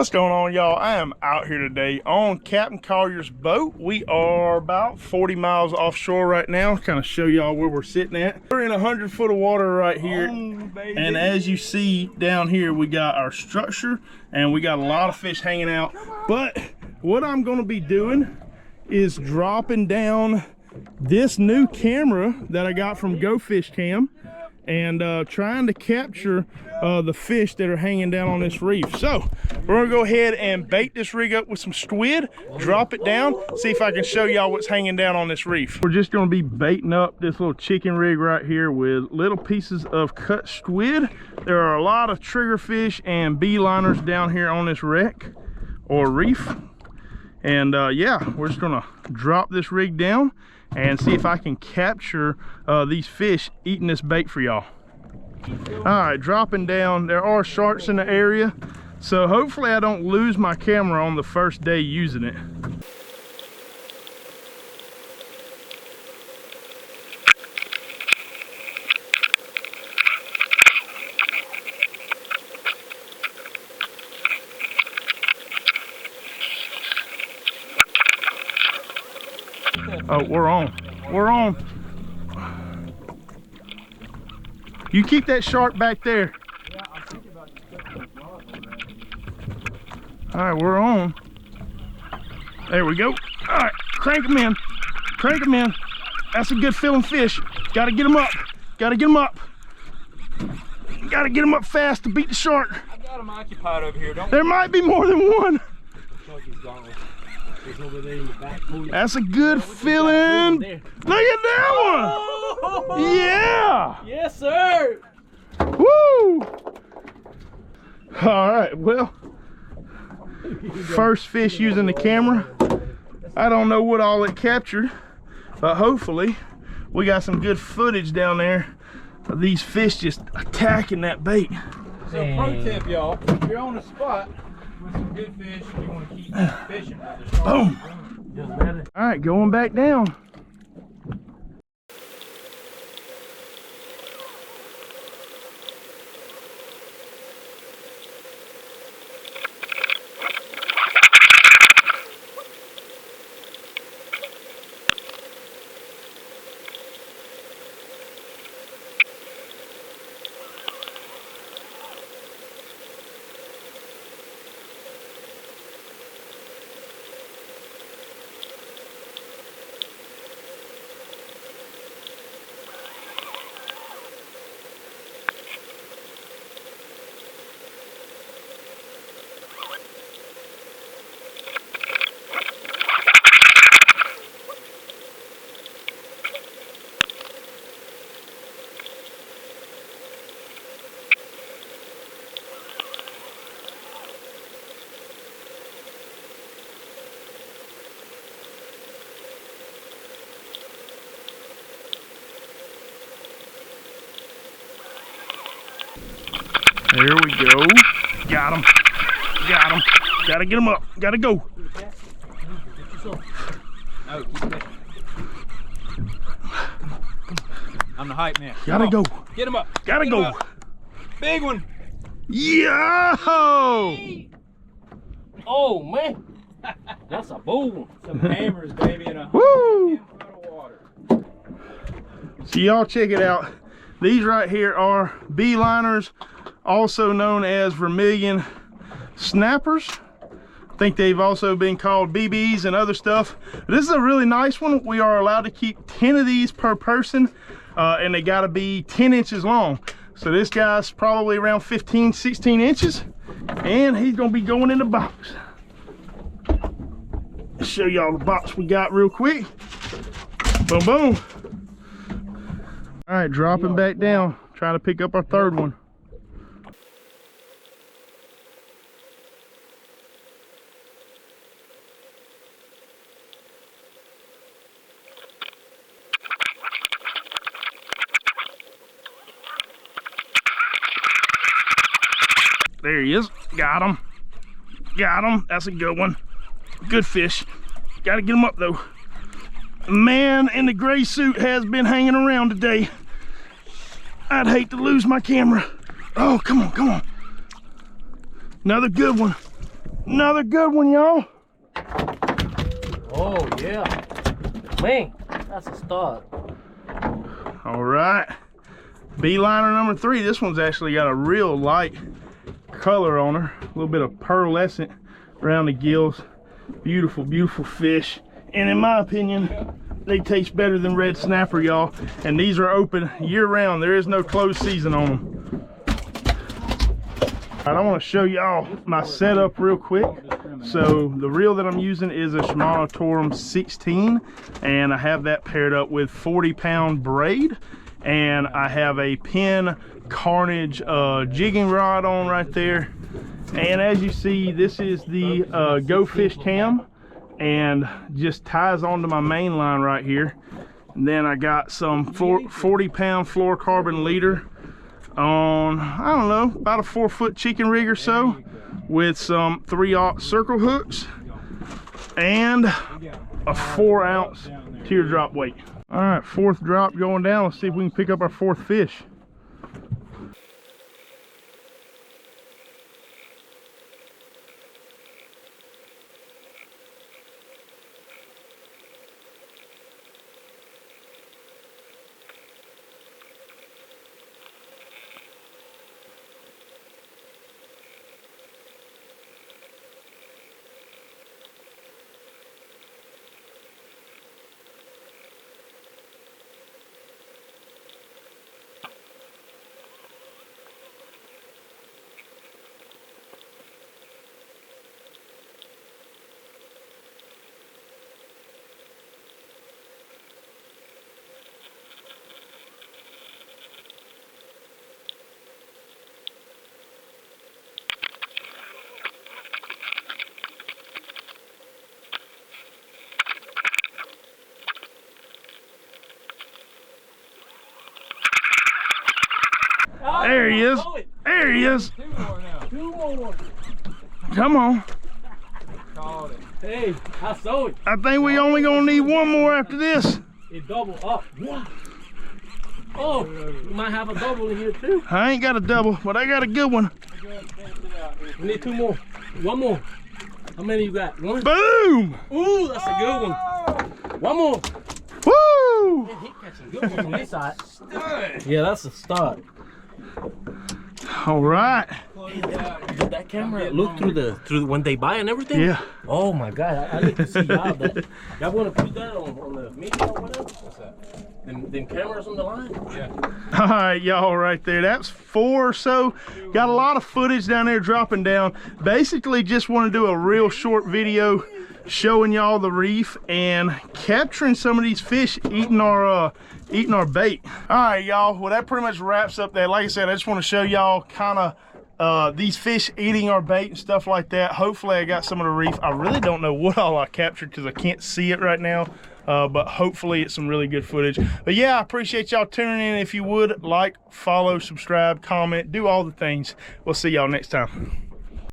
What's going on, y'all? I am out here today on Captain Collier's boat. We are about 40 miles offshore right now. Kind of show y'all where we're sitting at. We're in 100 foot of water right here. And as you see down here, we got our structure and we got a lot of fish hanging out. But what I'm going to be doing is dropping down this new camera that I got from Go Fish Cam and trying to capture the fish that are hanging down on this reef. So we're gonna go ahead and bait this rig up with some squid, drop it down, see if I can show y'all what's hanging down on this reef. We're just gonna be baiting up this little chicken rig right here with little pieces of cut squid. There are a lot of triggerfish and beeliners down here on this wreck or reef. And yeah, we're just gonna drop this rig down and see if I can capture these fish eating this bait for y'all. All right, dropping down. There are sharks in the area, so hopefully I don't lose my camera on the first day using it. Oh, we're on. We're on. You keep that shark back there. Yeah, I'm thinking about all right, we're on. There we go. All right, crank them in. Crank them in. That's a good feeling fish. Gotta get them up. Gotta get them up. Gotta get them up fast to beat the shark. I got them occupied over here. There might be more than one. The shark is gone. It's over there in the back pool. That's a good feeling. Look at that one. Oh! Yeah. Yes, sir. Woo. All right, well, first fish using the camera. I don't know what all it captured, but hopefully we got some good footage down there of these fish just attacking that bait. So pro tip, y'all, if you're on a spot with some good fish, you want to keep fishing with the shark. Boom. All right, going back down. There we go. Got him. Got him. Gotta get him up. Gotta go. I'm the hype man. Gotta go. Get him up. Gotta go. Up. Big one. Yo! Oh man, that's a bull one. Some hammers, baby, in a Woo! 10 foot of water. So y'all check it out. These right here are beeliners, also known as vermilion snappers. I think they've also been called BBs and other stuff. This is a really nice one. We are allowed to keep 10 of these per person, and they gotta be 10 inches long. So this guy's probably around 15, 16 inches, and he's gonna be going in the box. I'll show y'all the box we got real quick. Boom, boom. All right, dropping back down, trying to pick up our third one. There he is. Got him. Got him. That's a good one. Good fish. Gotta get him up though. Man in the gray suit has been hanging around today. I'd hate to lose my camera. Oh, come on, come on. Another good one. Another good one, y'all. Oh yeah. Man, that's a start. All right. Beeliner number 3. This one's actually got a real light color on her. A little bit of pearlescent around the gills. Beautiful, beautiful fish. And in my opinion, they taste better than red snapper, y'all. And these are open year round. There is no closed season on them. All right, I want to show y'all my setup real quick. So the reel that I'm using is a Shimano Torum 16, and I have that paired up with 40-pound braid, and I have a Penn Carnage jigging rod on right there. And as you see, this is the Go Fish Cam, and just ties onto my main line right here. And then I got some 40-pound fluorocarbon leader on, I don't know, about a 4-foot chicken rig or so, with some 3/0 circle hooks and a 4-ounce teardrop weight. All right, 4th drop going down. Let's see if we can pick up our 4th fish. There he is. There he is. 2 more now. 2 more. Come on. Called it. Hey, I saw it. I think we only gonna need 1 more after this. It doubled up. Oh, we might have a double in here too. I ain't got a double, but I got a good one. We need 2 more. 1 more. How many you got? 1? Boom! Ooh, that's a good one. 1 more. Woo! He catching good ones on this side. Yeah, that's a start. All right. Did that camera look through when they buy and everything? Yeah. Oh my God, I need to see y'all that. Y'all want to put that on the media or whatever? What's that? Them cameras on the line? Yeah. All right, y'all, right there. That's 4 or so. Got a lot of footage down there dropping down. Basically, just want to do a real short video showing y'all the reef and capturing some of these fish eating our bait. All right, y'all. Well, that pretty much wraps up that. Like I said, I just want to show y'all kind of these fish eating our bait and stuff like that. Hopefully I got some of the reef. I really don't know what all I captured because I can't see it right now, but hopefully it's some really good footage. But yeah, I appreciate y'all tuning in. If you would, like, follow, subscribe, comment, do all the things. We'll see y'all next time.